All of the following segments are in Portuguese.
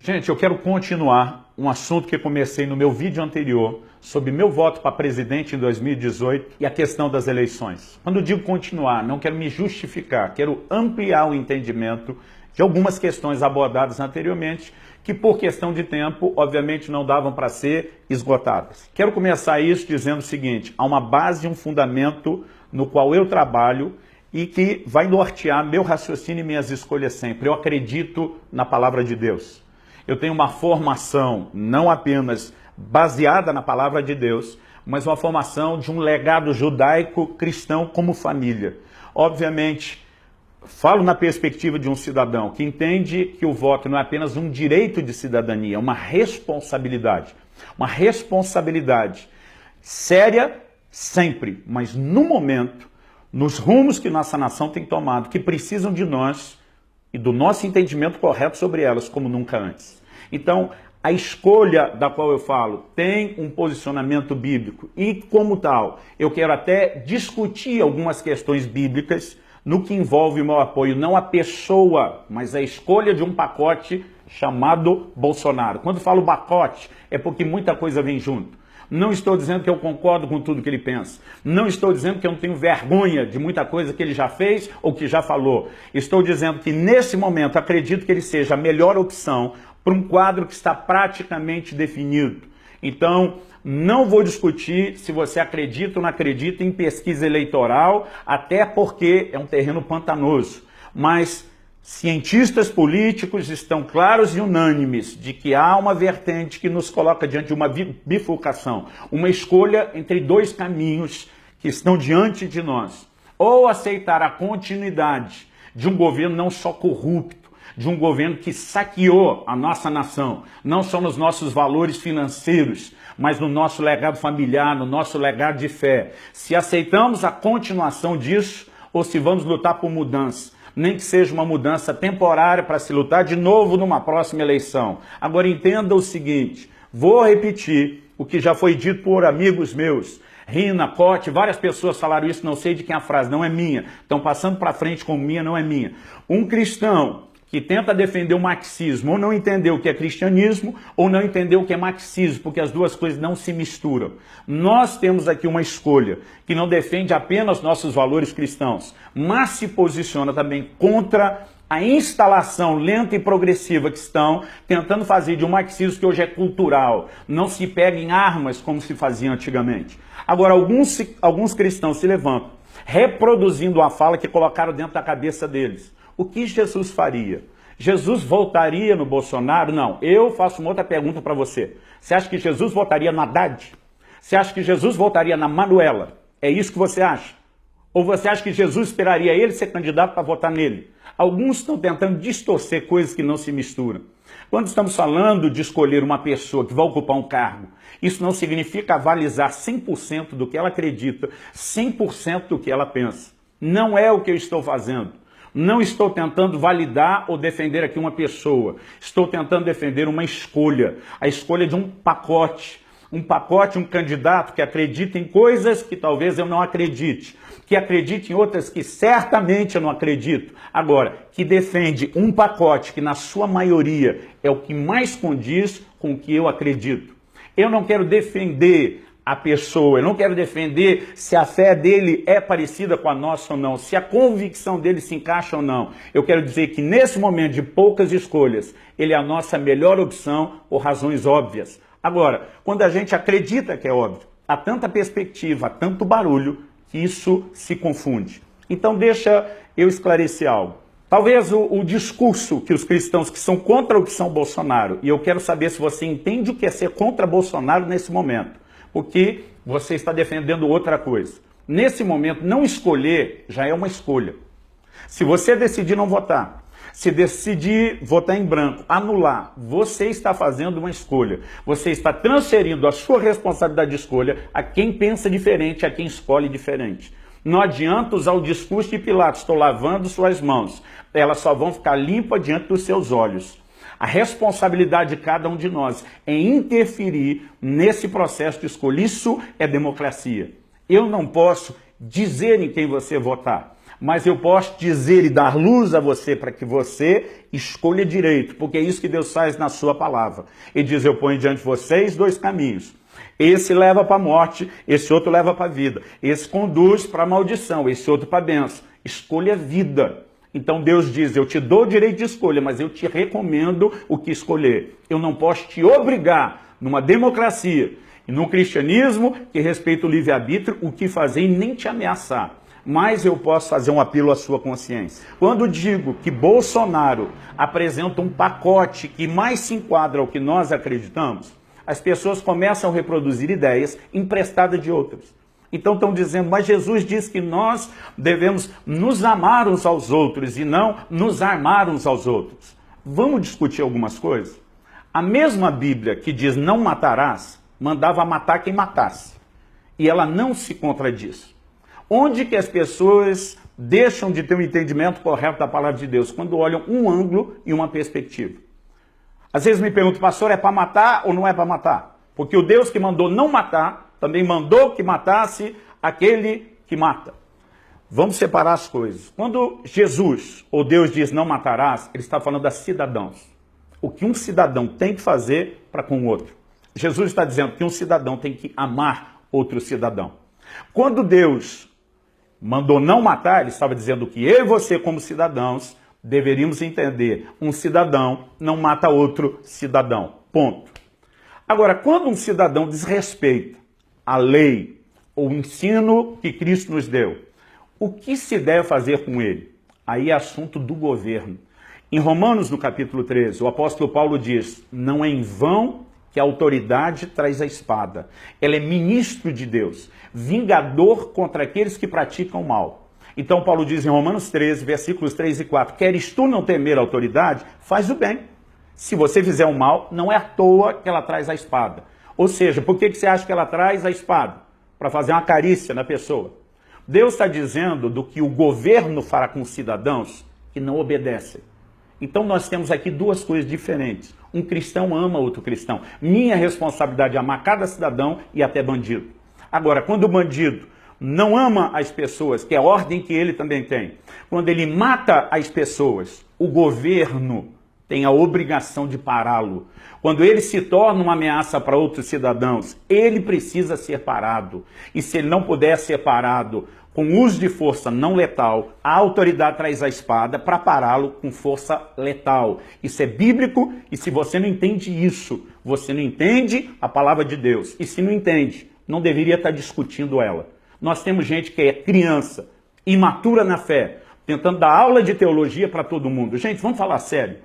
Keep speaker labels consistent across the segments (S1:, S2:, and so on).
S1: Gente, eu quero continuar um assunto que comecei no meu vídeo anterior sobre meu voto para presidente em 2018 e a questão das eleições. Quando eu digo continuar, não quero me justificar, quero ampliar o entendimento de algumas questões abordadas anteriormente que por questão de tempo, obviamente, não davam para ser esgotadas. Quero começar isso dizendo o seguinte: há uma base e um fundamento no qual eu trabalho e que vai nortear meu raciocínio e minhas escolhas sempre. Eu acredito na palavra de Deus. Eu tenho uma formação não apenas baseada na palavra de Deus, mas uma formação de um legado judaico-cristão como família. Obviamente, falo na perspectiva de um cidadão que entende que o voto não é apenas um direito de cidadania, é uma responsabilidade. Uma responsabilidade séria sempre, mas no momento, nos rumos que nossa nação tem tomado, que precisam de nós e do nosso entendimento correto sobre elas, como nunca antes. Então, a escolha da qual eu falo tem um posicionamento bíblico e, como tal, eu quero até discutir algumas questões bíblicas no que envolve o meu apoio, não a pessoa, mas a escolha de um pacote chamado Bolsonaro. Quando falo pacote, é porque muita coisa vem junto. Não estou dizendo que eu concordo com tudo que ele pensa. Não estou dizendo que eu não tenho vergonha de muita coisa que ele já fez ou que já falou. Estou dizendo que, nesse momento, acredito que ele seja a melhor opção para um quadro que está praticamente definido. Então, não vou discutir se você acredita ou não acredita em pesquisa eleitoral, até porque é um terreno pantanoso. Mas cientistas políticos estão claros e unânimes de que há uma vertente que nos coloca diante de uma bifurcação, uma escolha entre dois caminhos que estão diante de nós. Ou aceitar a continuidade de um governo não só corrupto, de um governo que saqueou a nossa nação, não só nos nossos valores financeiros, mas no nosso legado familiar, no nosso legado de fé. Se aceitamos a continuação disso, ou se vamos lutar por mudança, nem que seja uma mudança temporária para se lutar de novo numa próxima eleição. Agora entenda o seguinte, vou repetir o que já foi dito por amigos meus, Rina, Cote, várias pessoas falaram isso, não sei de quem a frase, não é minha, estão passando para frente como minha, não é minha. Um cristão que tenta defender o marxismo, ou não entendeu o que é cristianismo, ou não entendeu o que é marxismo, porque as duas coisas não se misturam. Nós temos aqui uma escolha que não defende apenas nossos valores cristãos, mas se posiciona também contra a instalação lenta e progressiva que estão tentando fazer de um marxismo que hoje é cultural, não se pega em armas como se fazia antigamente. Agora, alguns cristãos se levantam, reproduzindo a fala que colocaram dentro da cabeça deles. O que Jesus faria? Jesus voltaria no Bolsonaro? Não. Eu faço uma outra pergunta para você. Você acha que Jesus voltaria no Haddad? Você acha que Jesus voltaria na Manuela? É isso que você acha? Ou você acha que Jesus esperaria ele ser candidato para votar nele? Alguns estão tentando distorcer coisas que não se misturam. Quando estamos falando de escolher uma pessoa que vai ocupar um cargo, isso não significa avalizar 100% do que ela acredita, 100% do que ela pensa. Não é o que eu estou fazendo. Não estou tentando validar ou defender aqui uma pessoa. Estou tentando defender uma escolha. A escolha de um pacote, um candidato que acredita em coisas que talvez eu não acredite, que acredite em outras que certamente eu não acredito. Agora, que defende um pacote que na sua maioria é o que mais condiz com o que eu acredito. Eu não quero defender a pessoa, eu não quero defender se a fé dele é parecida com a nossa ou não, se a convicção dele se encaixa ou não. Eu quero dizer que nesse momento de poucas escolhas, ele é a nossa melhor opção por razões óbvias. Agora, quando a gente acredita que é óbvio, há tanta perspectiva, há tanto barulho, que isso se confunde. Então deixa eu esclarecer algo. Talvez o discurso que os cristãos que são contra a opção Bolsonaro, e eu quero saber se você entende o que é ser contra Bolsonaro nesse momento, porque você está defendendo outra coisa. Nesse momento, não escolher já é uma escolha. Se você decidir não votar, se decidir votar em branco, anular, você está fazendo uma escolha. Você está transferindo a sua responsabilidade de escolha a quem pensa diferente, a quem escolhe diferente. Não adianta usar o discurso de Pilatos, estou lavando suas mãos. Elas só vão ficar limpas diante dos seus olhos. A responsabilidade de cada um de nós é interferir nesse processo de escolha. Isso é democracia. Eu não posso dizer em quem você votar, mas eu posso dizer e dar luz a você para que você escolha direito, porque é isso que Deus faz na sua palavra. Ele diz, eu ponho diante de vocês dois caminhos. Esse leva para a morte, esse outro leva para a vida. Esse conduz para a maldição, esse outro para a bênção. Escolha a vida. Então Deus diz, eu te dou o direito de escolha, mas eu te recomendo o que escolher. Eu não posso te obrigar, numa democracia e num cristianismo que respeita o livre-arbítrio, o que fazer e nem te ameaçar. Mas eu posso fazer um apelo à sua consciência. Quando digo que Bolsonaro apresenta um pacote que mais se enquadra ao que nós acreditamos, as pessoas começam a reproduzir ideias emprestadas de outras. Então estão dizendo, mas Jesus diz que nós devemos nos amar uns aos outros e não nos armar uns aos outros. Vamos discutir algumas coisas? A mesma Bíblia que diz não matarás, mandava matar quem matasse. E ela não se contradiz. Onde que as pessoas deixam de ter um entendimento correto da palavra de Deus? Quando olham um ângulo e uma perspectiva. Às vezes me perguntam, pastor, é para matar ou não é para matar? Porque o Deus que mandou não matar, também mandou que matasse aquele que mata. Vamos separar as coisas. Quando Jesus, ou Deus diz não matarás, ele está falando das cidadãos. O que um cidadão tem que fazer para com o outro. Jesus está dizendo que um cidadão tem que amar outro cidadão. Quando Deus mandou não matar, ele estava dizendo que eu e você, como cidadãos, deveríamos entender, um cidadão não mata outro cidadão. Ponto. Agora, quando um cidadão desrespeita a lei ou o ensino que Cristo nos deu, o que se deve fazer com ele? Aí é assunto do governo. Em Romanos, no capítulo 13, o apóstolo Paulo diz, não é em vão que a autoridade traz a espada. Ela é ministro de Deus, vingador contra aqueles que praticam o mal. Então Paulo diz em Romanos 13, versículos 3 e 4, queres tu não temer a autoridade? Faz o bem. Se você fizer o mal, não é à toa que ela traz a espada. Ou seja, por que você acha que ela traz a espada? Para fazer uma carícia na pessoa. Deus está dizendo do que o governo fará com os cidadãos que não obedecem. Então nós temos aqui duas coisas diferentes. Um cristão ama outro cristão. Minha responsabilidade é amar cada cidadão e até bandido. Agora, quando o bandido não ama as pessoas, que é a ordem que ele também tem, quando ele mata as pessoas, o governo tem a obrigação de pará-lo. Quando ele se torna uma ameaça para outros cidadãos, ele precisa ser parado. E se ele não puder ser parado com uso de força não letal, a autoridade traz a espada para pará-lo com força letal. Isso é bíblico, e se você não entende isso, você não entende a palavra de Deus. E se não entende, não deveria estar discutindo ela. Nós temos gente que é criança, imatura na fé, tentando dar aula de teologia para todo mundo. Gente, vamos falar sério.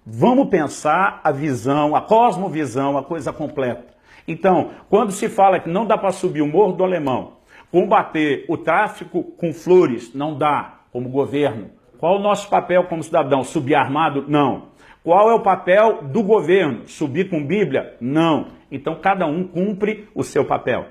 S1: Vamos pensar a visão, a cosmovisão, a coisa completa. Então, quando se fala que não dá para subir o Morro do Alemão, combater o tráfico com flores, não dá, como governo. Qual o nosso papel como cidadão? Subir armado? Não. Qual é o papel do governo? Subir com Bíblia? Não. Então, cada um cumpre o seu papel.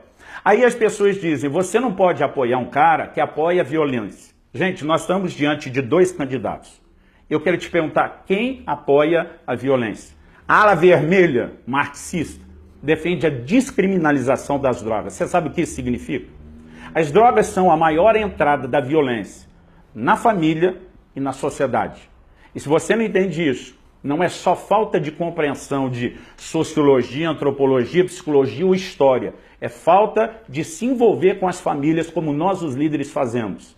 S1: Aí as pessoas dizem, você não pode apoiar um cara que apoia a violência. Gente, nós estamos diante de dois candidatos. Eu quero te perguntar, quem apoia a violência? A ala vermelha, marxista, defende a descriminalização das drogas. Você sabe o que isso significa? As drogas são a maior entrada da violência na família e na sociedade. E se você não entende isso, não é só falta de compreensão de sociologia, antropologia, psicologia ou história. É falta de se envolver com as famílias como nós, os líderes, fazemos.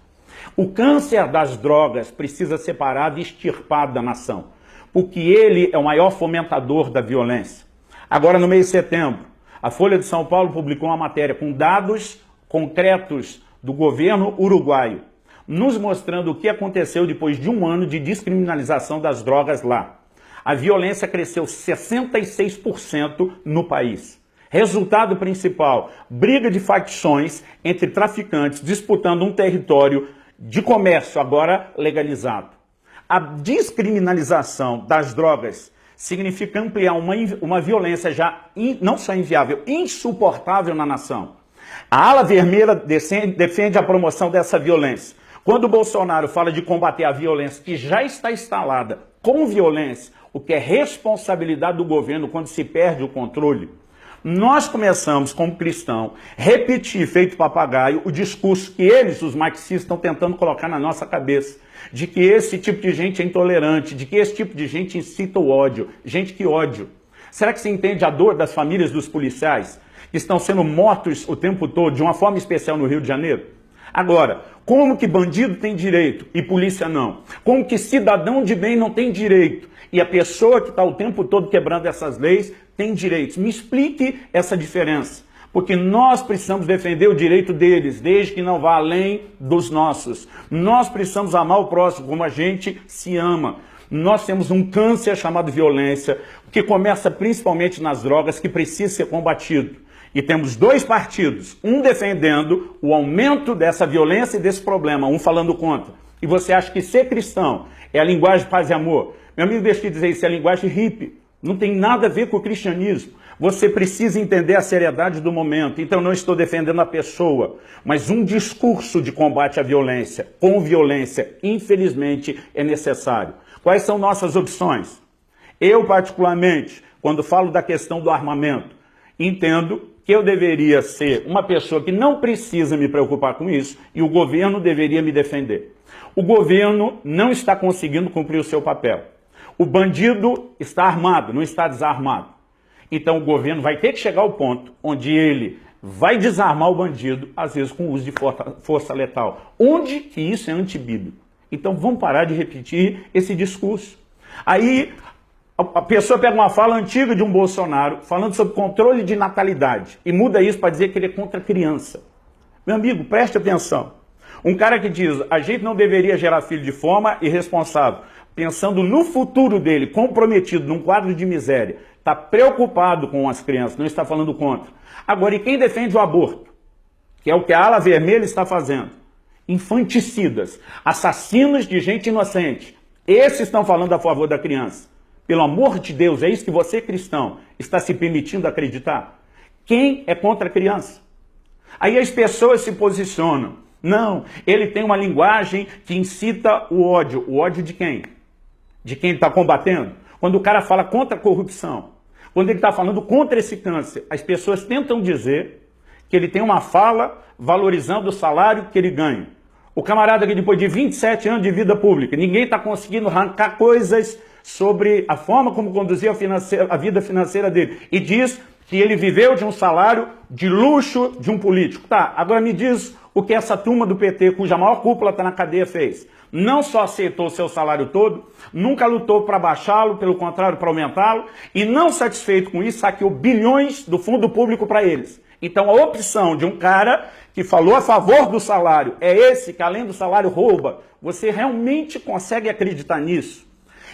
S1: O câncer das drogas precisa ser parado e extirpado da nação, porque ele é o maior fomentador da violência. Agora, no mês de setembro, a Folha de São Paulo publicou uma matéria com dados concretos do governo uruguaio, nos mostrando o que aconteceu depois de um ano de descriminalização das drogas lá. A violência cresceu 66% no país. Resultado principal, briga de facções entre traficantes disputando um território de comércio agora legalizado. A descriminalização das drogas significa ampliar uma violência já não só inviável, insuportável na nação. A ala vermelha defende a promoção dessa violência. Quando o Bolsonaro fala de combater a violência que já está instalada com violência, o que é responsabilidade do governo quando se perde o controle, Nós começamos, como cristão, repetir, feito papagaio, o discurso que eles, os marxistas, estão tentando colocar na nossa cabeça, de que esse tipo de gente é intolerante, de que esse tipo de gente incita o ódio. Gente, que ódio! Será que você entende a dor das famílias dos policiais que estão sendo mortos o tempo todo, de uma forma especial no Rio de Janeiro? Agora, como que bandido tem direito e polícia não? Como que cidadão de bem não tem direito e a pessoa que está o tempo todo quebrando essas leis tem direitos? Me explique essa diferença, porque nós precisamos defender o direito deles, desde que não vá além dos nossos. Nós precisamos amar o próximo como a gente se ama. Nós temos um câncer chamado violência, que começa principalmente nas drogas, que precisa ser combatido. E temos dois partidos, um defendendo o aumento dessa violência e desse problema, um falando contra. E você acha que ser cristão é a linguagem de paz e amor? Meu amigo, deixa eu te dizer, isso é a linguagem hippie. Não tem nada a ver com o cristianismo. Você precisa entender a seriedade do momento. Então não estou defendendo a pessoa, mas um discurso de combate à violência, com violência, infelizmente, é necessário. Quais são nossas opções? Eu, particularmente, quando falo da questão do armamento, entendo que eu deveria ser uma pessoa que não precisa me preocupar com isso e o governo deveria me defender. O governo não está conseguindo cumprir o seu papel. O bandido está armado, não está desarmado. Então o governo vai ter que chegar ao ponto onde ele vai desarmar o bandido, às vezes com o uso de força letal. Onde que isso é antibíblico? Então vamos parar de repetir esse discurso. Aí a pessoa pega uma fala antiga de um Bolsonaro falando sobre controle de natalidade e muda isso para dizer que ele é contra a criança. Meu amigo, preste atenção. Um cara que diz, a gente não deveria gerar filho de forma irresponsável, pensando no futuro dele, comprometido num quadro de miséria, está preocupado com as crianças, não está falando contra. Agora, e quem defende o aborto? Que é o que a ala vermelha está fazendo. Infanticidas, assassinos de gente inocente. Esses estão falando a favor da criança. Pelo amor de Deus, é isso que você, cristão, está se permitindo acreditar? Quem é contra a criança? Aí as pessoas se posicionam. Não, ele tem uma linguagem que incita o ódio. O ódio de quem? De quem ele está combatendo? Quando o cara fala contra a corrupção, quando ele está falando contra esse câncer, as pessoas tentam dizer que ele tem uma fala valorizando o salário que ele ganha. O camarada que depois de 27 anos de vida pública, ninguém está conseguindo arrancar coisas sobre a forma como conduzia a vida financeira dele. E diz que ele viveu de um salário de luxo de um político. Tá, agora me diz o que essa turma do PT, cuja maior cúpula está na cadeia, fez. Não só aceitou o seu salário todo, nunca lutou para baixá-lo, pelo contrário, para aumentá-lo, e não satisfeito com isso, saqueou bilhões do fundo público para eles. Então a opção de um cara que falou a favor do salário é esse, que além do salário rouba. Você realmente consegue acreditar nisso?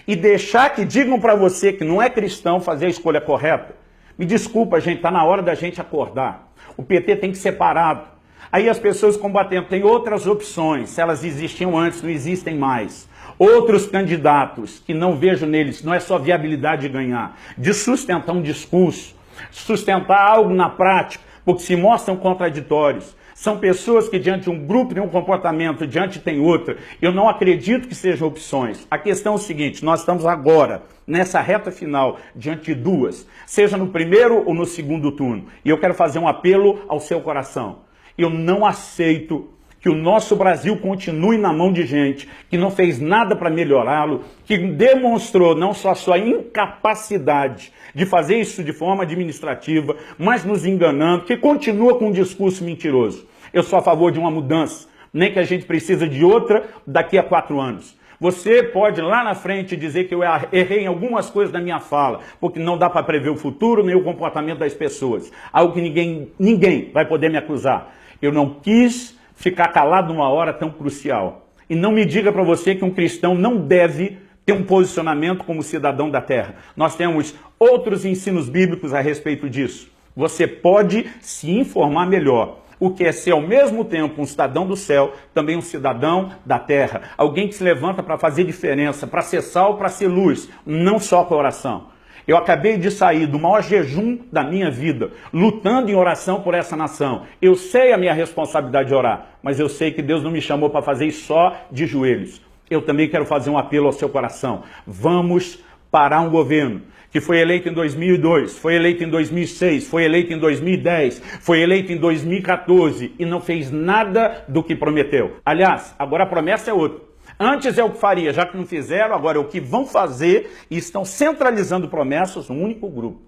S1: E deixar que digam para você que não é cristão fazer a escolha correta? Me desculpa, gente, está na hora da gente acordar. O PT tem que ser parado. Aí as pessoas combatendo, tem outras opções, se elas existiam antes, não existem mais. Outros candidatos, que não vejo neles, não é só viabilidade de ganhar, de sustentar um discurso, sustentar algo na prática, porque se mostram contraditórios. São pessoas que diante de um grupo tem um comportamento, diante tem outro. Eu não acredito que sejam opções. A questão é o seguinte, nós estamos agora, nessa reta final, diante de duas, seja no primeiro ou no segundo turno. E eu quero fazer um apelo ao seu coração. Eu não aceito que o nosso Brasil continue na mão de gente que não fez nada para melhorá-lo, que demonstrou não só a sua incapacidade de fazer isso de forma administrativa, mas nos enganando, que continua com um discurso mentiroso. Eu sou a favor de uma mudança, nem que a gente precisa de outra daqui a 4 anos. Você pode lá na frente dizer que eu errei em algumas coisas da minha fala, porque não dá para prever o futuro nem o comportamento das pessoas. Algo que ninguém vai poder me acusar. Eu não quis ficar calado numa hora tão crucial. E não me diga para você que um cristão não deve ter um posicionamento como cidadão da terra. Nós temos outros ensinos bíblicos a respeito disso. Você pode se informar melhor. O que é ser ao mesmo tempo um cidadão do céu, também um cidadão da terra. Alguém que se levanta para fazer diferença, para ser sal, para ser luz, não só com a oração. Eu acabei de sair do maior jejum da minha vida, lutando em oração por essa nação. Eu sei a minha responsabilidade de orar, mas eu sei que Deus não me chamou para fazer isso só de joelhos. Eu também quero fazer um apelo ao seu coração. Vamos parar um governo que foi eleito em 2002, foi eleito em 2006, foi eleito em 2010, foi eleito em 2014 e não fez nada do que prometeu. Aliás, agora a promessa é outra. Antes é o que faria, já que não fizeram, agora é o que vão fazer e estão centralizando promessas num único grupo,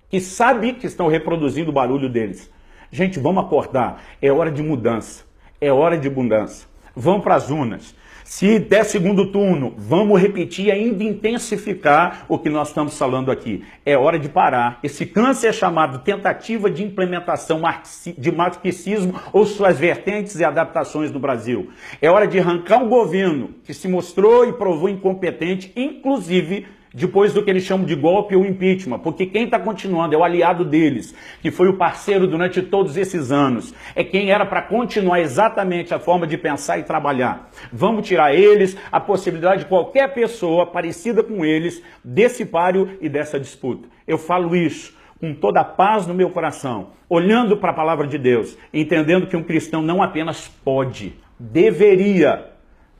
S1: que sabe que estão reproduzindo o barulho deles. Gente, vamos acordar, é hora de mudança, é hora de abundância. Vamos para as urnas. Se der segundo turno, vamos repetir e ainda intensificar o que nós estamos falando aqui. É hora de parar. Esse câncer é chamado tentativa de implementação de marxismo ou suas vertentes e adaptações no Brasil. É hora de arrancar um governo que se mostrou e provou incompetente, inclusive depois do que eles chamam de golpe ou impeachment, porque quem está continuando é o aliado deles, que foi o parceiro durante todos esses anos, é quem era para continuar exatamente a forma de pensar e trabalhar. Vamos tirar eles, a possibilidade de qualquer pessoa parecida com eles, desse páreo e dessa disputa. Eu falo isso com toda a paz no meu coração, olhando para a palavra de Deus, entendendo que um cristão não apenas pode, deveria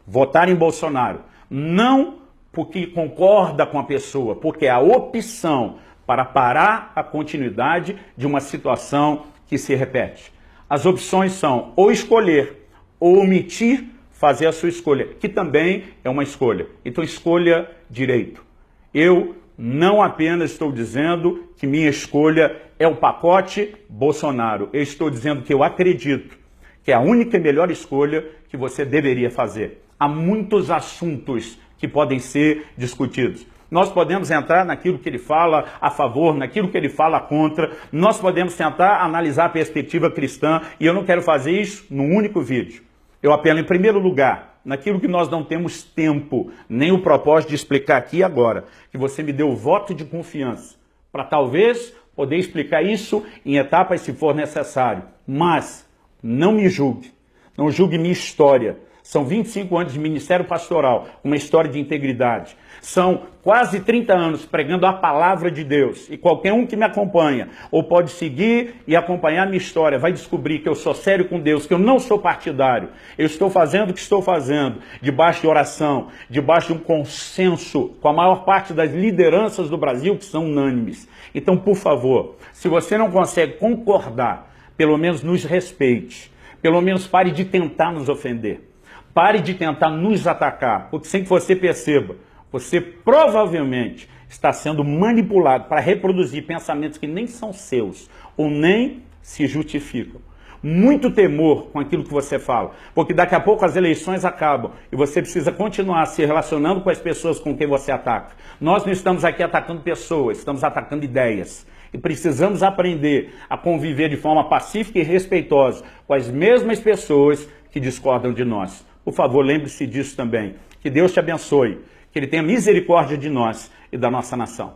S1: votar em Bolsonaro, não porque concorda com a pessoa, porque é a opção para parar a continuidade de uma situação que se repete. As opções são ou escolher ou omitir fazer a sua escolha, que também é uma escolha. Então escolha direito. Eu não apenas estou dizendo que minha escolha é o pacote Bolsonaro, eu estou dizendo que eu acredito que é a única e melhor escolha que você deveria fazer. Há muitos assuntos que podem ser discutidos. Nós podemos entrar naquilo que ele fala a favor, naquilo que ele fala contra, nós podemos tentar analisar a perspectiva cristã, e eu não quero fazer isso num único vídeo. Eu apelo, em primeiro lugar, naquilo que nós não temos tempo, nem o propósito de explicar aqui e agora, que você me deu o voto de confiança, para talvez poder explicar isso em etapas se for necessário. Mas não me julgue, não julgue minha história. São 25 anos de ministério pastoral, uma história de integridade. São quase 30 anos pregando a palavra de Deus. E qualquer um que me acompanha, ou pode seguir e acompanhar a minha história, vai descobrir que eu sou sério com Deus, que eu não sou partidário. Eu estou fazendo o que estou fazendo, debaixo de oração, debaixo de um consenso com a maior parte das lideranças do Brasil, que são unânimes. Então, por favor, se você não consegue concordar, pelo menos nos respeite. Pelo menos pare de tentar nos ofender. Pare de tentar nos atacar, porque sem que você perceba, você provavelmente está sendo manipulado para reproduzir pensamentos que nem são seus ou nem se justificam. Muito temor com aquilo que você fala, porque daqui a pouco as eleições acabam e você precisa continuar se relacionando com as pessoas com quem você ataca. Nós não estamos aqui atacando pessoas, estamos atacando ideias. E precisamos aprender a conviver de forma pacífica e respeitosa com as mesmas pessoas que discordam de nós. Por favor, lembre-se disso também. Que Deus te abençoe, que Ele tenha misericórdia de nós e da nossa nação.